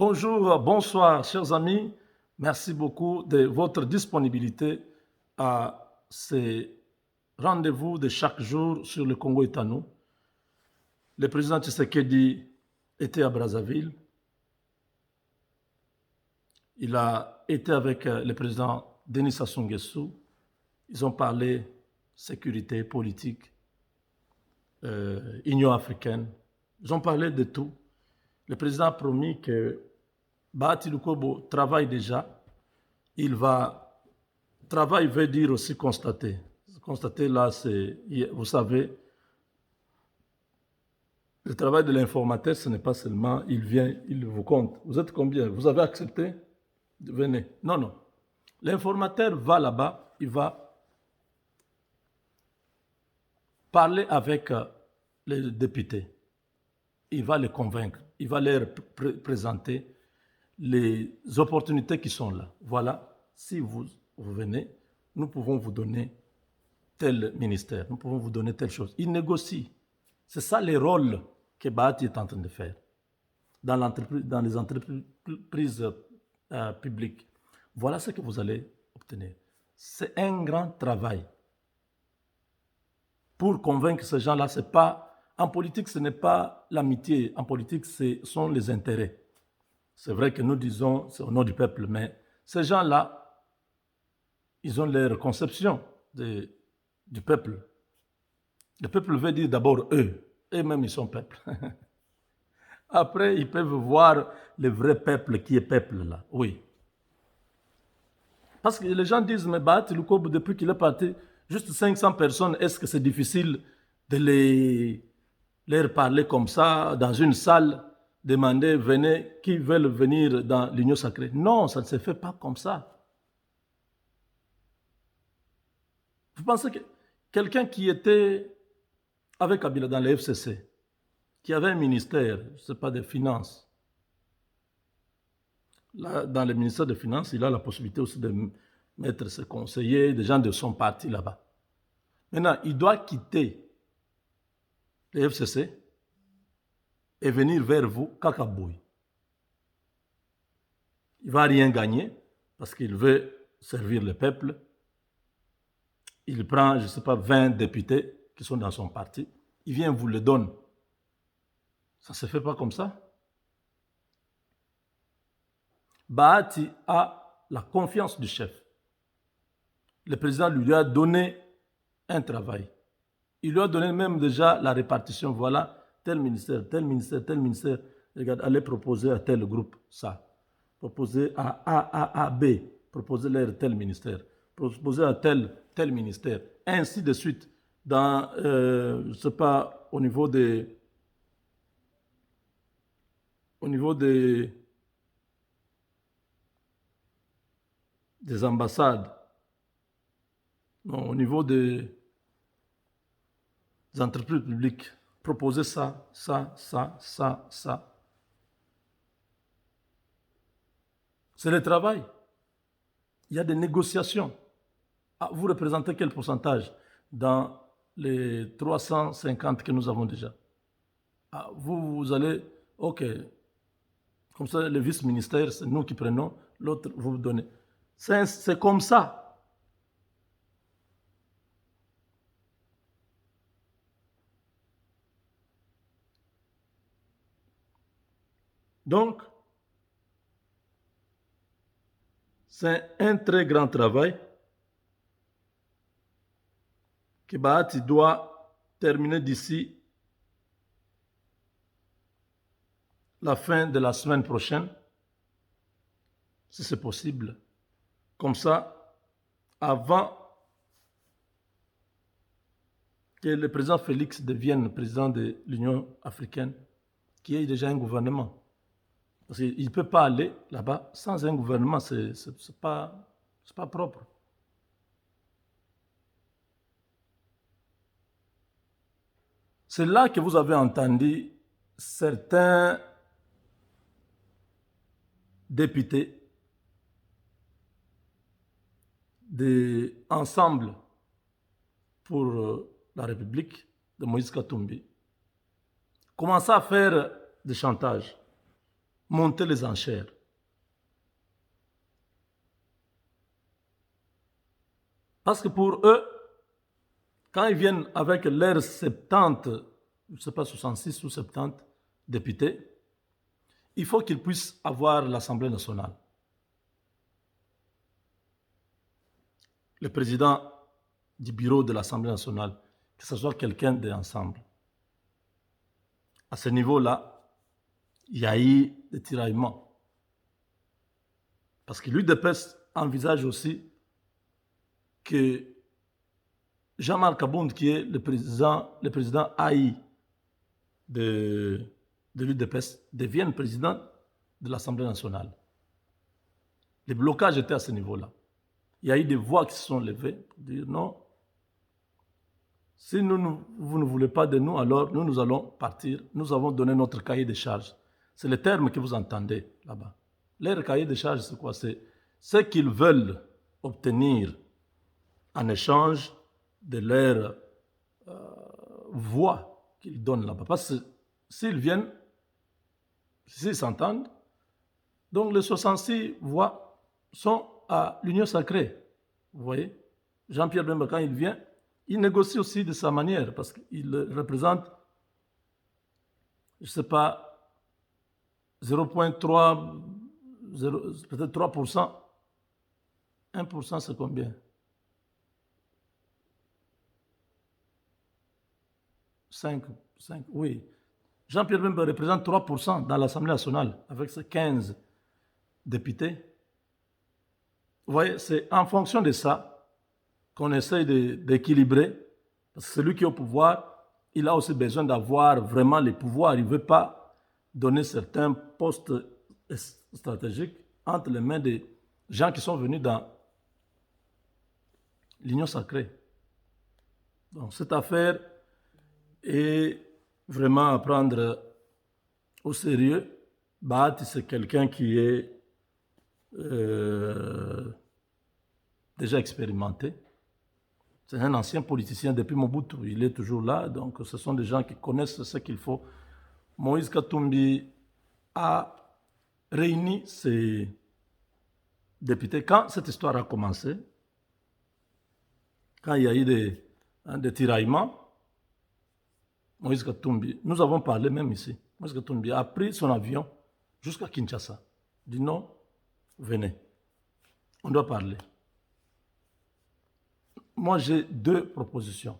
Bonjour, bonsoir, chers amis. Merci beaucoup de votre disponibilité à ces rendez-vous de chaque jour sur le Congo est à nous. Le président Tshisekedi était à Brazzaville. Il a été avec le président Denis Sassou Nguesso. Ils ont parlé sécurité, politique, Union africaine. Ils ont parlé de tout. Le président a promis que Bahati Lukobo travaille déjà. Travail veut dire aussi constater. Constater là, c'est, vous savez, le travail de l'informateur, ce n'est pas seulement il vient, il vous compte. Vous êtes combien? Vous avez accepté? Venez. Non, non. L'informateur va là-bas, il va parler avec les députés. Il va les convaincre. Il va leur présenter les opportunités qui sont là. Voilà, si vous venez, nous pouvons vous donner tel ministère, nous pouvons vous donner telle chose. Il négocie. C'est ça les rôles que Bahati est en train de faire dans les entreprises publiques. Voilà ce que vous allez obtenir. C'est un grand travail. Pour convaincre ces gens-là, c'est pas... En politique, ce n'est pas l'amitié. En politique, ce sont les intérêts. C'est vrai que nous disons c'est au nom du peuple, mais ces gens-là, ils ont leur conception du peuple. Le peuple veut dire d'abord eux. Eux-mêmes, ils sont peuple. Après, ils peuvent voir le vrai peuple qui est peuple là. Oui. Parce que les gens disent, mais Bahati Lukobo, depuis qu'il est parti, juste 500 personnes, est-ce que c'est difficile de leur parler comme ça, dans une salle, demander, venez, qui veulent venir dans l'union sacrée? Non, ça ne se fait pas comme ça. Vous pensez que quelqu'un qui était avec Kabila dans le FCC, qui avait un ministère, je ne sais pas, des finances, là, dans le ministère des Finances, il a la possibilité aussi de mettre ses conseillers, des gens de son parti là-bas. Maintenant, il doit quitter le FCC et venir vers vous, Kakabouy. Il ne va rien gagner parce qu'il veut servir le peuple. Il prend, je ne sais pas, 20 députés qui sont dans son parti. Il vient, vous le donne. Ça ne se fait pas comme ça. Bahati a la confiance du chef. Le président lui a donné un travail. Il lui a donné même déjà la répartition. Voilà, tel ministère, tel ministère, tel ministère. Regarde, allez proposer à tel groupe ça. Proposer à A, B. Proposer leur tel ministère. Proposer à tel ministère. Ainsi de suite. Dans, je ne sais pas, au niveau des ambassades, non, au niveau des entreprises publiques, proposer ça. C'est le travail. Il y a des négociations. Ah, vous représentez quel pourcentage dans les 350 que nous avons déjà? Ah, vous allez, ok, comme ça, le vice-ministère, c'est nous qui prenons, l'autre, vous donnez. C'est comme ça. Donc, c'est un très grand travail que Bahati doit terminer d'ici la fin de la semaine prochaine, si c'est possible. Comme ça, avant que le président Félix devienne président de l'Union africaine, qui ait déjà un gouvernement. Parce qu'il ne peut pas aller là-bas sans un gouvernement, c'est pas propre. C'est là que vous avez entendu certains députés de Ensemble pour la République de Moïse Katumbi commencer à faire des chantages. monter les enchères. Parce que pour eux, quand ils viennent avec leurs 70, je ne sais pas, 66 ou 70 députés, il faut qu'ils puissent avoir l'Assemblée nationale. Le président du bureau de l'Assemblée nationale, que ce soit quelqu'un d'ensemble. À ce niveau-là, il y a eu des tiraillements. Parce que l'UDPS envisage aussi que Jean-Marc Abound, qui est le président AI de l'UDPS, devienne président de l'Assemblée nationale. Les blocages étaient à ce niveau-là. Il y a eu des voix qui se sont levées pour dire non, si vous ne voulez pas de nous, alors nous allons partir. Nous avons donné notre cahier de charges. C'est le terme que vous entendez là-bas. Leur cahier de charges, c'est quoi? C'est ce qu'ils veulent obtenir en échange de leur voix qu'ils donnent là-bas. Parce que s'ils viennent, s'ils s'entendent, donc les 66 voix sont à l'Union sacrée. Vous voyez? Jean-Pierre Bemba, quand il vient, il négocie aussi de sa manière, parce qu'il représente, je ne sais pas, 0,3, peut-être 3%. 1%, c'est combien? 5, oui. Jean-Pierre Bemba représente 3% dans l'Assemblée nationale, avec ses 15 députés. Vous voyez, c'est en fonction de ça qu'on essaye d'équilibrer, parce que celui qui est au pouvoir, il a aussi besoin d'avoir vraiment les pouvoirs. Il ne veut pas donner certains postes stratégiques entre les mains des gens qui sont venus dans l'Union sacrée. Donc cette affaire est vraiment à prendre au sérieux. Bahati, c'est quelqu'un qui est déjà expérimenté. C'est un ancien politicien depuis Mobutu. Il est toujours là. Donc, ce sont des gens qui connaissent ce qu'il faut. Moïse Katumbi a réuni ses députés. Quand cette histoire a commencé, quand il y a eu des tiraillements, Moïse Katumbi, nous avons parlé même ici, Moïse Katumbi a pris son avion jusqu'à Kinshasa. Il dit non, venez, on doit parler. Moi, j'ai deux propositions.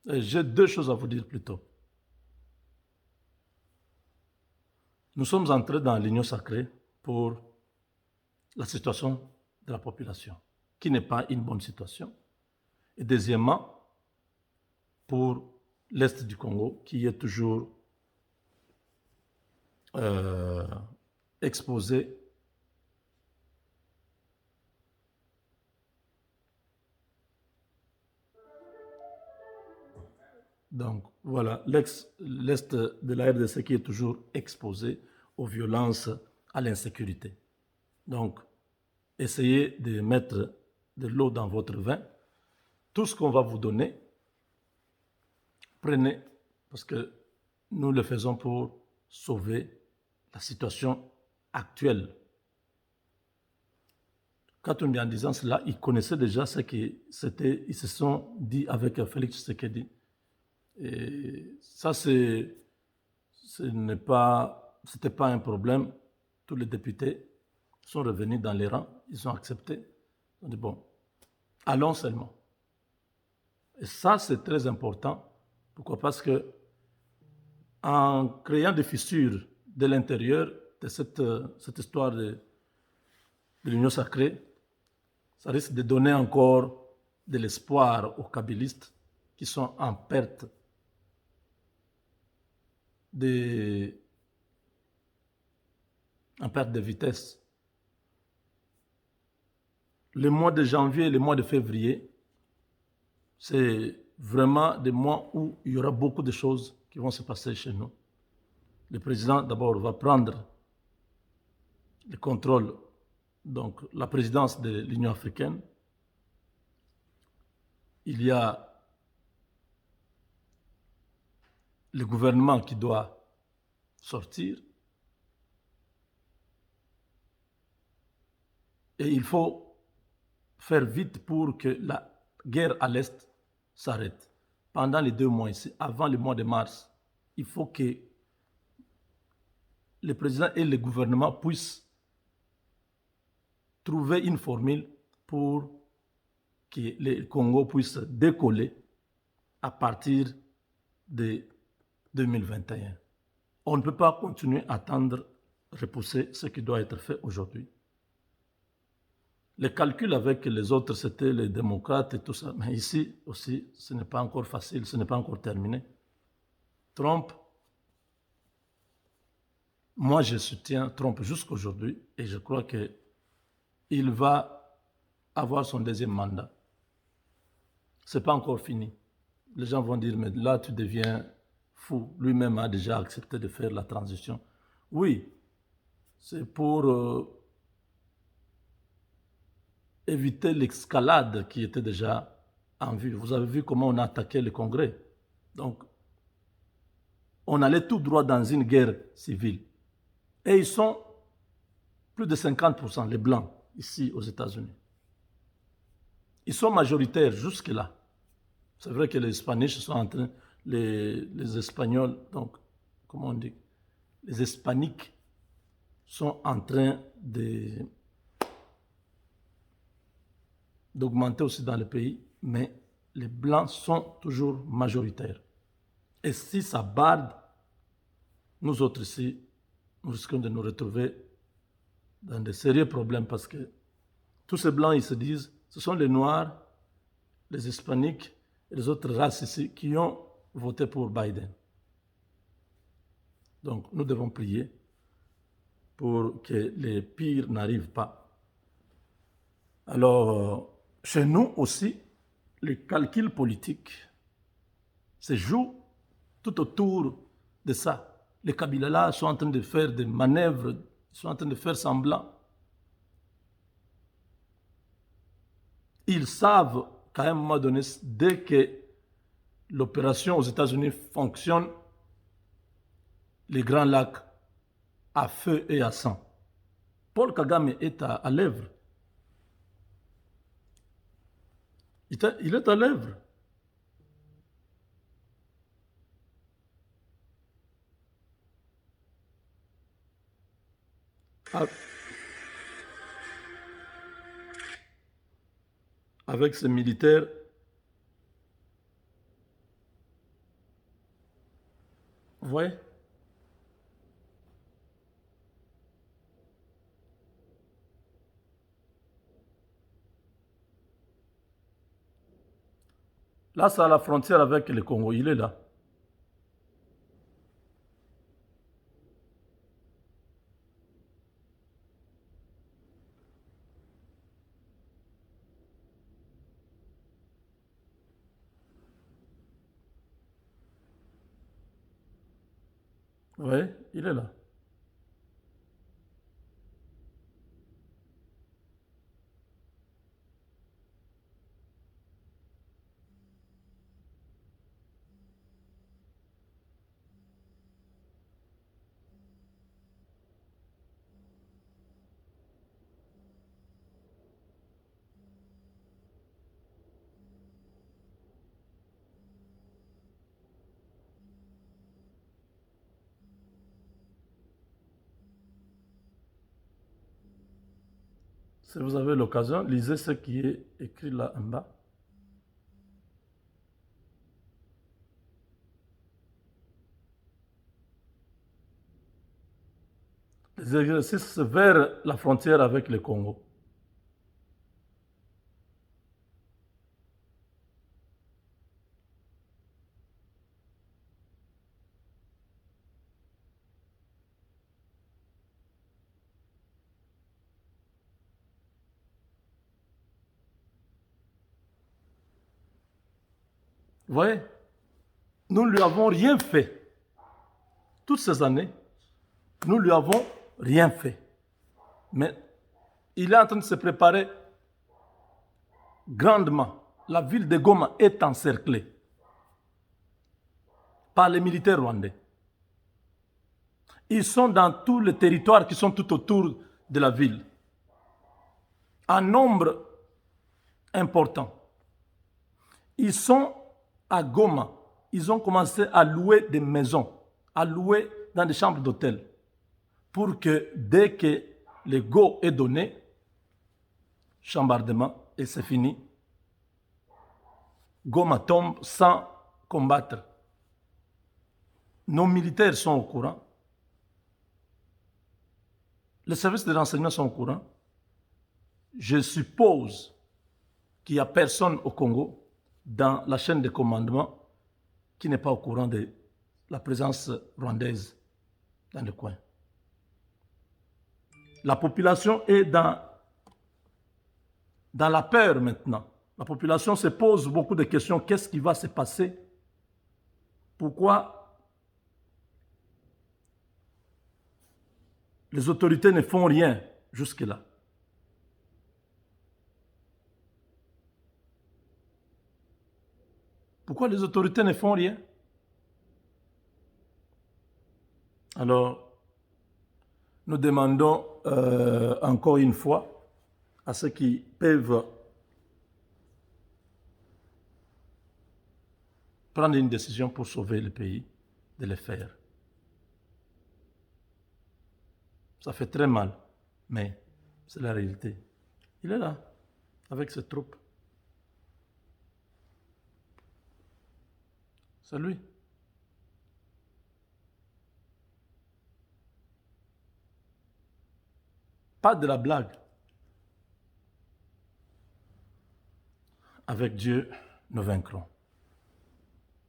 J'ai deux choses à vous dire plutôt. Nous sommes entrés dans l'Union sacrée pour la situation de la population, qui n'est pas une bonne situation. Et deuxièmement, pour l'Est du Congo, qui est toujours exposé Donc, voilà, l'Est de la RDC qui est toujours exposé aux violences, à l'insécurité. Donc, essayez de mettre de l'eau dans votre vin. Tout ce qu'on va vous donner, prenez, parce que nous le faisons pour sauver la situation actuelle. Quand on est en disant cela, ils connaissaient déjà ce qui c'était, ils se sont dit avec Félix Tshisekedi. Et ça, c'était pas un problème. Tous les députés sont revenus dans les rangs, ils ont accepté. Ils ont dit bon, allons seulement. Et ça, c'est très important. Pourquoi? Parce que en créant des fissures de l'intérieur de cette histoire de l'Union sacrée, ça risque de donner encore de l'espoir aux kabylistes qui sont en perte de vitesse. Le mois de janvier et le mois de février, c'est vraiment des mois où il y aura beaucoup de choses qui vont se passer chez nous. Le président, d'abord, va prendre le contrôle, donc la présidence de l'Union africaine. Il y a le gouvernement qui doit sortir. Et il faut faire vite pour que la guerre à l'Est s'arrête. Pendant les 2 mois ici, avant le mois de mars, il faut que le président et le gouvernement puissent trouver une formule pour que le Congo puisse décoller à partir de 2021. On ne peut pas continuer à attendre, repousser ce qui doit être fait aujourd'hui. Les calculs avec les autres, c'était les démocrates et tout ça. Mais ici aussi, ce n'est pas encore facile, ce n'est pas encore terminé. Trump, moi je soutiens Trump jusqu'aujourd'hui et je crois qu'il va avoir son 2e mandat. Ce n'est pas encore fini. Les gens vont dire, mais là tu deviens fou. Lui-même a déjà accepté de faire la transition. Oui, c'est pour éviter l'escalade qui était déjà en vue. Vous avez vu comment on a attaqué le Congrès. Donc, on allait tout droit dans une guerre civile. Et ils sont plus de 50%, les Blancs, ici aux États-Unis. Ils sont majoritaires jusque-là. C'est vrai que les Hispaniques sont en train, les Espagnols, donc, comment on dit, les Hispaniques sont en train d'augmenter aussi dans le pays, mais les Blancs sont toujours majoritaires. Et si ça barde, nous autres ici, nous risquons de nous retrouver dans de sérieux problèmes parce que tous ces Blancs, ils se disent, ce sont les Noirs, les Hispaniques et les autres races ici qui ont voté pour Biden. Donc, nous devons prier pour que les pires n'arrivent pas. Alors, chez nous aussi, les calculs politiques se jouent tout autour de ça. Les Kabila sont en train de faire des manœuvres, sont en train de faire semblant. Ils savent qu'à un moment donné, dès que l'opération aux États-Unis fonctionne, les Grands Lacs à feu et à sang. Paul Kagame est à l'œuvre. Il est à l'œuvre. Avec ces militaires, vous voyez? Là, c'est à la frontière avec le Congo. Il est là. Oui, il est là. Si vous avez l'occasion, lisez ce qui est écrit là en bas. Les exercices vers la frontière avec le Congo. Vous voyez, nous ne lui avons rien fait. Toutes ces années, nous ne lui avons rien fait. Mais il est en train de se préparer grandement. La ville de Goma est encerclée par les militaires rwandais. Ils sont dans tous les territoires qui sont tout autour de la ville. en nombre important. Ils sont à Goma. Ils ont commencé à louer des maisons, à louer dans des chambres d'hôtel, pour que dès que le go est donné, chambardement, et c'est fini, Goma tombe sans combattre. Nos militaires sont au courant. Les services de renseignement sont au courant. Je suppose qu'il n'y a personne au Congo dans la chaîne de commandement qui n'est pas au courant de la présence rwandaise dans le coin. La population est dans la peur maintenant. La population se pose beaucoup de questions. Qu'est-ce qui va se passer? Pourquoi les autorités ne font rien jusque-là? Pourquoi les autorités ne font rien? Alors, nous demandons encore une fois à ceux qui peuvent prendre une décision pour sauver le pays, de le faire. Ça fait très mal, mais c'est la réalité. Il est là, avec ses troupes. C'est lui. Pas de la blague. Avec Dieu, nous vaincrons.